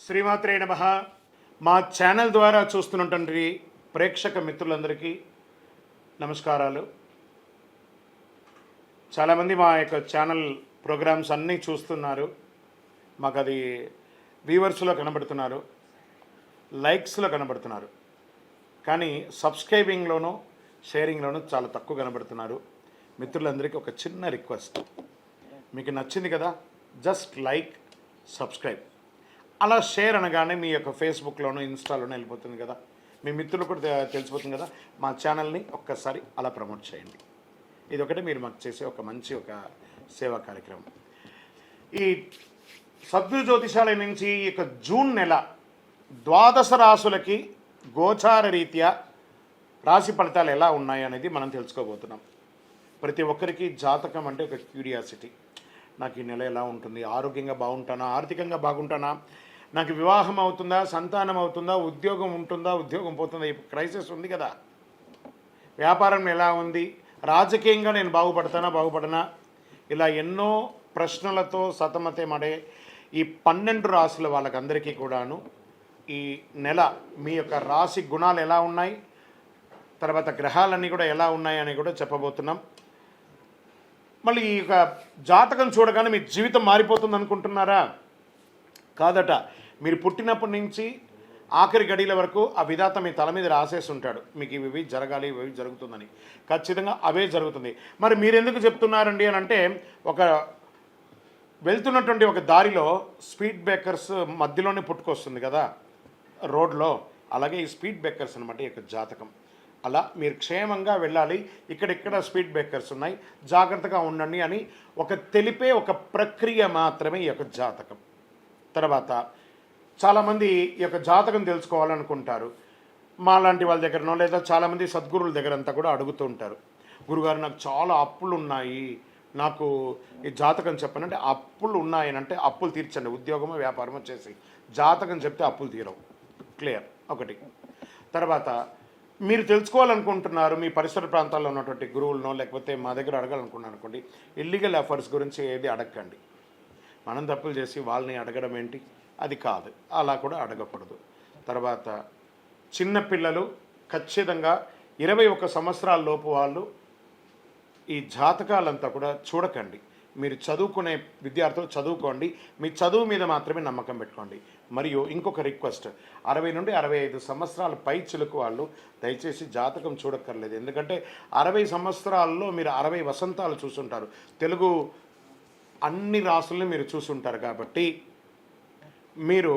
శ్రీమాత్రే నమః. మా ఛానల్ ద్వారా చూస్తున్నటువంటి ప్రేక్షక మిత్రులందరికీ నమస్కారాలు. చాలామంది మా యొక్క ఛానల్ ప్రోగ్రామ్స్ అన్నీ చూస్తున్నారు. మాకు అది వ్యూవర్స్లో కనబడుతున్నారు, లైక్స్లో కనబడుతున్నారు, కానీ సబ్స్క్రైబింగ్లోనూ షేరింగ్లోనూ చాలా తక్కువ కనబడుతున్నారు. మిత్రులందరికీ ఒక చిన్న రిక్వెస్ట్, మీకు నచ్చింది కదా, జస్ట్ లైక్, సబ్స్క్రైబ్, అలా షేర్ అనగానే మీ యొక్క ఫేస్బుక్లోనూ ఇన్స్టాలోనూ వెళ్ళిపోతుంది కదా, మీ మిత్రులు కూడా తెలిసిపోతుంది కదా. మా ఛానల్ని ఒక్కసారి అలా ప్రమోట్ చేయండి. ఇది ఒకటి మీరు మాకు చేసే ఒక మంచి సేవా కార్యక్రమం. ఈ సద్గురు జ్యోతిషాలయం నుంచి ఈ యొక్క జూన్ నెల ద్వాదశ రాశులకి గోచార రీత్యా రాశి ఫలితాలు ఎలా ఉన్నాయి అనేది మనం తెలుసుకోబోతున్నాం. ప్రతి ఒక్కరికి జాతకం అంటే ఒక క్యూరియాసిటీ. నాకు ఈ నెల ఎలా ఉంటుంది, ఆరోగ్యంగా బాగుంటానా, ఆర్థికంగా బాగుంటానా, నాకు వివాహం అవుతుందా, సంతానం అవుతుందా, ఉద్యోగం ఉంటుందా, ఉద్యోగం పోతుందా, ఈ క్రైసిస్ ఉంది కదా, వ్యాపారం ఎలా ఉంది, రాజకీయంగా నేను బాగుపడనా, ఇలా ఎన్నో ప్రశ్నలతో సతమతమడే ఈ 12 రాశుల వాళ్ళకందరికీ కూడాను ఈ నెల మీ యొక్క రాశి గుణాలు ఎలా ఉన్నాయి, తర్వాత గ్రహాలన్నీ కూడా ఎలా ఉన్నాయి అని కూడా చెప్పబోతున్నాం. మళ్ళీ ఈ యొక్క జాతకం చూడగానే మీ జీవితం మారిపోతుంది అనుకుంటున్నారా? కాదట. మీరు పుట్టినప్పటి నుంచి ఆఖరి గడియల వరకు ఆ విధాత మీ తల మీద రాసేసి ఉంటాడు, మీకు ఇవి జరగాలి, ఇవి జరుగుతుందని. ఖచ్చితంగా అవే జరుగుతుంది. మరి మీరెందుకు చెప్తున్నారండి అని అంటే, ఒక వెళ్తున్నటువంటి ఒక దారిలో స్పీడ్ బ్రేకర్స్ మధ్యలోనే పుట్టుకొస్తుంది కదా రోడ్లో, అలాగే ఈ స్పీడ్ బ్రేకర్స్ అనమాట ఈ యొక్క జాతకం. అలా మీరు క్షేమంగా వెళ్ళాలి, ఇక్కడెక్కడ స్పీడ్ బ్రేకర్స్ ఉన్నాయి, జాగ్రత్తగా ఉండండి అని తెలిపే ఒక ప్రక్రియ మాత్రమే ఈ యొక్క జాతకం. తర్వాత చాలామంది ఈ యొక్క జాతకం తెలుసుకోవాలనుకుంటారు. మాలాంటి వాళ్ళ దగ్గరనో లేదా చాలామంది సద్గురువుల దగ్గర అంతా కూడా అడుగుతూ ఉంటారు, గురుగారు నాకు చాలా అప్పులు ఉన్నాయి, నాకు ఈ జాతకం చెప్పనంటే. అప్పులు ఉన్నాయనంటే అప్పులు తీర్చండి, ఉద్యోగమో వ్యాపారమో చేసి. జాతకం చెప్తే అప్పులు తీరవు. క్లియర్ ఒకటి. తర్వాత మీరు తెలుసుకోవాలనుకుంటున్నారు, మీ పరిసర ప్రాంతాల్లో ఉన్నటువంటి గురువులనో లేకపోతే మా దగ్గర అడగాలనుకున్నాను అనుకోండి, ఇల్లీగల్ అఫైర్స్ గురించి ఏది అడగండి. మనం తప్పులు చేసి వాళ్ళని అడగడం ఏంటి, అది కాదు, అలా కూడా అడగకూడదు. తర్వాత చిన్నపిల్లలు ఖచ్చితంగా 21 సంవత్సరాల లోపు వాళ్ళు ఈ జాతకాలంతా కూడా చూడకండి. మీరు చదువుకునే విద్యార్థులు చదువుకోండి, మీ చదువు మీద మాత్రమే నమ్మకం పెట్టుకోండి. మరియు ఇంకొక రిక్వెస్ట్, 60 నుండి 65 సంవత్సరాల పై చిలుకు వాళ్ళు దయచేసి జాతకం చూడక్కర్లేదు. ఎందుకంటే 60 సంవత్సరాల్లో మీరు 60 వసంతాలు చూసుంటారు, తెలుగు అన్ని రాసుల్ని మీరు చూసుంటారు. కాబట్టి మీరు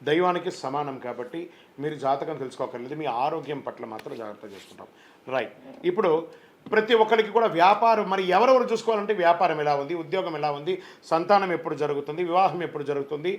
దైవానికి సమానం, కాబట్టి మీరు జాతకం తెలుసుకోకర్లేదు. మీ ఆరోగ్యం పట్ల మాత్రం జాగ్రత్త చేసుకుంటాం. రైట్. ఇప్పుడు ప్రతి ఒక్కరికి కూడా వ్యాపారం, మరి ఎవరెవరు చూసుకోవాలంటే వ్యాపారం ఎలా ఉంది, ఉద్యోగం ఎలా ఉంది, సంతానం ఎప్పుడు జరుగుతుంది, వివాహం ఎప్పుడు జరుగుతుంది,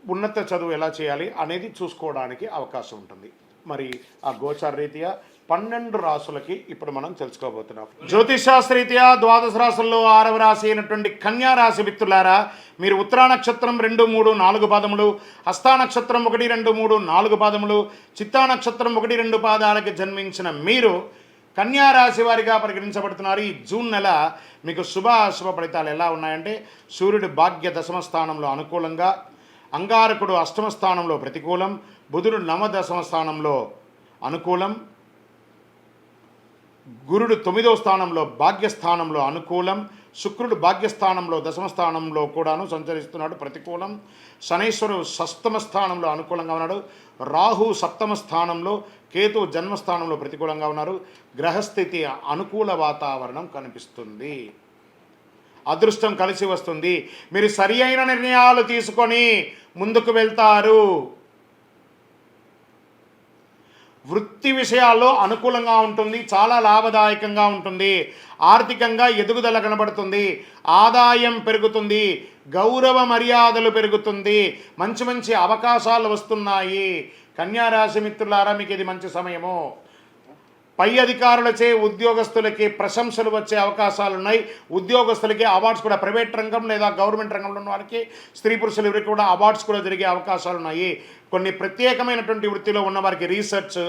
ఉన్నత చదువు ఎలా చేయాలి అనేది చూసుకోవడానికి అవకాశం ఉంటుంది. మరి ఆ గోచార రీత్యా 12 రాసులకి ఇప్పుడు మనం తెలుసుకోబోతున్నాం. జ్యోతిషాస్త్రరీత్యా ద్వాదశ రాశుల్లో 6వ రాశి అయినటువంటి కన్యా రాశి మిత్రులారా, మీరు ఉత్తరా నక్షత్రం 2, 3, 4 పాదములు, హస్తా నక్షత్రం 1, 2, 3, 4 పాదములు, చిత్తా నక్షత్రం 1, 2 పాదాలకి జన్మించిన మీరు కన్యా రాశి వారిగా పరిగణించబడుతున్నారు. ఈ జూన్ నెల మీకు శుభాశుభ ఫలితాలు ఎలా ఉన్నాయంటే, సూర్యుడు భాగ్య దశమ స్థానంలో అనుకూలంగా, అంగారకుడు అష్టమ స్థానంలో ప్రతికూలం, బుధుడు నవదశమ స్థానంలో అనుకూలం, గురుడు 9వ స్థానంలో భాగ్యస్థానంలో అనుకూలం, శుక్రుడు భాగ్యస్థానంలో దశమ స్థానంలో కూడాను సంచరిస్తున్నాడు ప్రతికూలం, శనైశ్వరుడు షష్టమ స్థానంలో అనుకూలంగా ఉన్నాడు, రాహు 7వ స్థానంలో, కేతు జన్మస్థానంలో ప్రతికూలంగా ఉన్నారు. గ్రహస్థితి అనుకూల వాతావరణం కనిపిస్తుంది. అదృష్టం కలిసి వస్తుంది. మీరు సరి అయిన నిర్ణయాలు తీసుకొని ముందుకు వెళ్తారు. వృత్తి విషయాల్లో అనుకూలంగా ఉంటుంది, చాలా లాభదాయకంగా ఉంటుంది. ఆర్థికంగా ఎదుగుదల కనబడుతుంది, ఆదాయం పెరుగుతుంది, గౌరవ మర్యాదలు పెరుగుతుంది, మంచి మంచి అవకాశాలు వస్తున్నాయి. కన్యారాశి మిత్రులారా, మీకు ఇది మంచి సమయము. పై అధికారులచే ఉద్యోగస్తులకి ప్రశంసలు వచ్చే అవకాశాలు ఉన్నాయి. ఉద్యోగస్తులకి అవార్డ్స్ కూడా, ప్రైవేట్ రంగం లేదా గవర్నమెంట్ రంగంలో ఉన్న వారికి, స్త్రీ పురుషులు ఎవరికి కూడా అవార్డ్స్ కూడా జరిగే అవకాశాలు ఉన్నాయి. కొన్ని ప్రత్యేకమైనటువంటి వృత్తిలో ఉన్న వారికి రీసెర్చ్,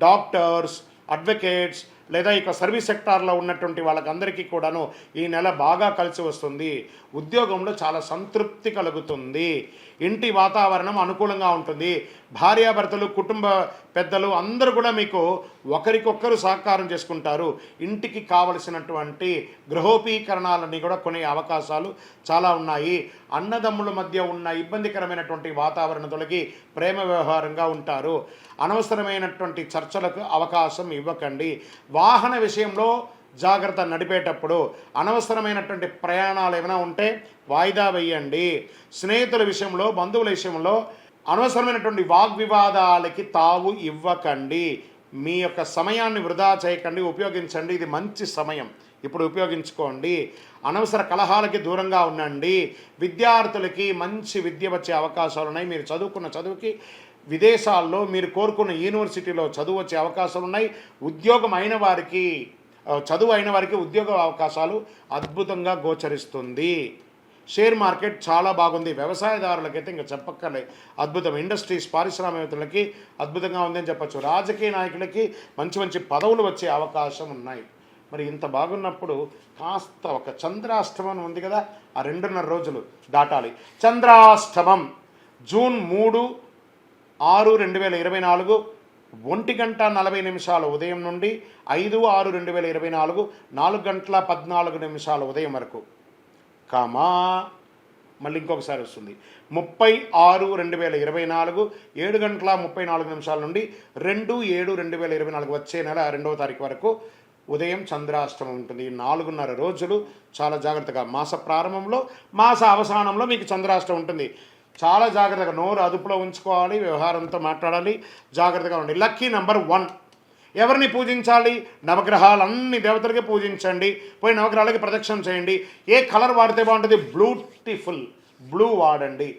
డాక్టర్స్, అడ్వకేట్స్, లేదా ఇక సర్వీస్ సెక్టార్లో ఉన్నటువంటి వాళ్ళకందరికీ కూడాను ఈ నెల బాగా కలిసి వస్తుంది. ఉద్యోగంలో చాలా సంతృప్తి కలుగుతుంది. ఇంటి వాతావరణం అనుకూలంగా ఉంటుంది. భార్యాభర్తలు, కుటుంబ పెద్దలు అందరూ కూడా మీకు ఒకరికొకరు సహకారం చేసుకుంటారు. ఇంటికి కావలసినటువంటి గృహోపీకరణాలన్నీ కూడా కొనే అవకాశాలు చాలా ఉన్నాయి. అన్నదమ్ముల మధ్య ఉన్న ఇబ్బందికరమైనటువంటి వాతావరణం తొలగి ప్రేమ వ్యవహారంగా ఉంటారు. అనవసరమైనటువంటి చర్చలకు అవకాశం ఇవ్వకండి. వాహన విషయంలో జాగ్రత్త. నడిపేటప్పుడు అనవసరమైనటువంటి ప్రయాణాలు ఏమైనా ఉంటే వాయిదా వేయండి. స్నేహితుల విషయంలో, బంధువుల విషయంలో అనవసరమైనటువంటి వాగ్వివాదాలకి తావు ఇవ్వకండి. మీ యొక్క సమయాన్ని వృధా చేయకండి, ఉపయోగించండి. ఇది మంచి సమయం, ఇప్పుడు ఉపయోగించుకోండి. అనవసర కలహాలకి దూరంగా ఉండండి. విద్యార్థులకి మంచి విద్య వచ్చే అవకాశాలు ఉన్నాయి. మీరు చదువుకున్న చదువుకి విదేశాల్లో మీరు కోరుకున్న యూనివర్సిటీలో చదువు వచ్చే అవకాశాలు ఉన్నాయి. ఉద్యోగం అయిన వారికి, చదువు అయిన వారికి ఉద్యోగ అవకాశాలు అద్భుతంగా గోచరిస్తుంది. షేర్ మార్కెట్ చాలా బాగుంది. వ్యవసాయదారులకైతే ఇంకా చెప్పక్కర్లే, అద్భుతం. ఇండస్ట్రీస్, పారిశ్రామికవేత్తలకి అద్భుతంగా ఉందని చెప్పచ్చు. రాజకీయ నాయకులకి మంచి మంచి పదవులు వచ్చే అవకాశం ఉన్నాయి. మరి ఇంత బాగున్నప్పుడు కాస్త ఒక చంద్రాష్టమం ఉంది కదా, ఆ 2.5 రోజులు దాటాలి. చంద్రాష్టమం జూన్ 3, 6, 2024 1:40 ఉదయం నుండి 5/6/2024 4:14 ఉదయం వరకు. కామా మళ్ళీ ఇంకొకసారి వస్తుంది 30/6/2024 7:34 నుండి 2/7/2024 వచ్చే నెల 2వ తారీఖు వరకు ఉదయం చంద్రాష్టమం ఉంటుంది. 4.5 రోజులు చాలా జాగ్రత్తగా. మాస ప్రారంభంలో, మాస అవసానంలో మీకు చంద్రాష్టమం ఉంటుంది. చాలా జాగ్రత్తగా నోరు అదుపులో ఉంచుకోవాలి, వ్యవహారంతో మాట్లాడాలి, జాగ్రత్తగా ఉండాలి. Lucky number 1. ఎవరిని పూజించాలి? నవగ్రహాలన్నీ దేవతలకి పూజించండి. పోయి నవగ్రహాలకి ప్రదక్షిణ చేయండి. ఏ కలర్ వాడితే బాగుంటుంది? బ్యూటిఫుల్ బ్లూ వాడండి.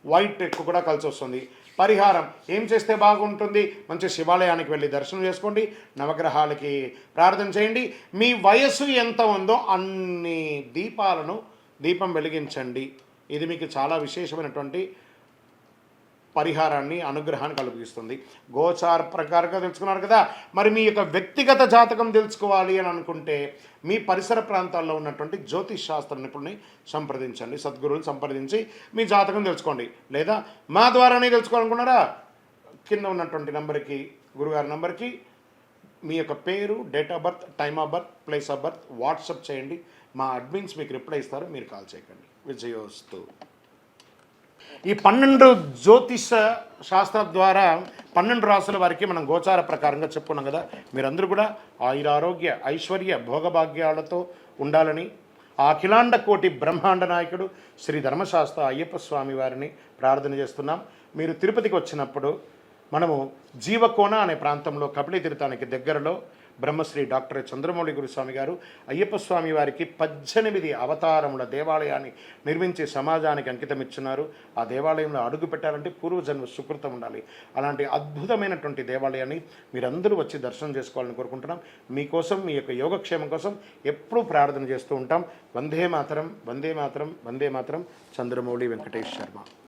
వైట్ ఎక్కువ కూడా కలిసి వస్తుంది. పరిహారం ఏం చేస్తే బాగుంటుంది? మంచి శివాలయానికి వెళ్ళి దర్శనం చేసుకోండి, నవగ్రహాలకి ప్రార్థన చేయండి. మీ వయస్సు ఎంత ఉందో అన్ని దీపం వెలిగించండి. ఇది మీకు చాలా విశేషమైనటువంటి పరిహారాన్ని, అనుగ్రహాన్ని కలుగిస్తుంది. గోచార ప్రకారంగా తెలుసుకున్నారు కదా. మరి మీ యొక్క వ్యక్తిగత జాతకం తెలుసుకోవాలి అని అనుకుంటే మీ పరిసర ప్రాంతాల్లో ఉన్నటువంటి జ్యోతిష్ శాస్త్ర నిపుణుని సంప్రదించండి, సద్గురువుని సంప్రదించి మీ జాతకం తెలుసుకోండి. లేదా మా ద్వారానే తెలుసుకోవాలనుకున్నారా? కింద ఉన్నటువంటి నంబర్కి, గురుగారి నంబర్కి మీ యొక్క పేరు, date of birth, time of birth, place of birth WhatsApp చేయండి. మా అడ్మిన్స్ మీకు రిప్లై ఇస్తారు, మీరు కాల్ చేయకండి. విజయోస్తు. ఈ 12 జ్యోతిష శాస్త్రం ద్వారా 12 రాసుల వారికి మనం గోచార ప్రకారంగా చెప్పుకున్నాం కదా. మీరందరూ కూడా ఆయురారోగ్య, ఐశ్వర్య, భోగభాగ్యాలతో ఉండాలని ఆ అఖిలాండ కోటి బ్రహ్మాండ నాయకుడు శ్రీ ధర్మశాస్త్ర అయ్యప్ప స్వామి వారిని ప్రార్థన చేస్తున్నాం. మీరు తిరుపతికి వచ్చినప్పుడు మనము జీవకోన అనే ప్రాంతంలో కపిలి తీర్థానికి దగ్గరలో బ్రహ్మశ్రీ డాక్టర్ చంద్రమౌళి గురుస్వామి గారు అయ్యప్ప స్వామి వారికి 18 అవతారముల దేవాలయాన్ని నిర్మించి సమాజానికి అంకితం ఇచ్చున్నారు. ఆ దేవాలయంలో అడుగు పెట్టాలంటే పూర్వజన్మ సుకృతం ఉండాలి. అలాంటి అద్భుతమైనటువంటి దేవాలయాన్ని మీరందరూ వచ్చి దర్శనం చేసుకోవాలని కోరుకుంటున్నాం. మీకోసం, మీ యొక్క యోగక్షేమం కోసం ఎప్పుడూ ప్రార్థన చేస్తూ ఉంటాం. వందే మాతరం, వందే మాతరం, వందే మాతరం. చంద్రమౌళి వెంకటేష్ శర్మ.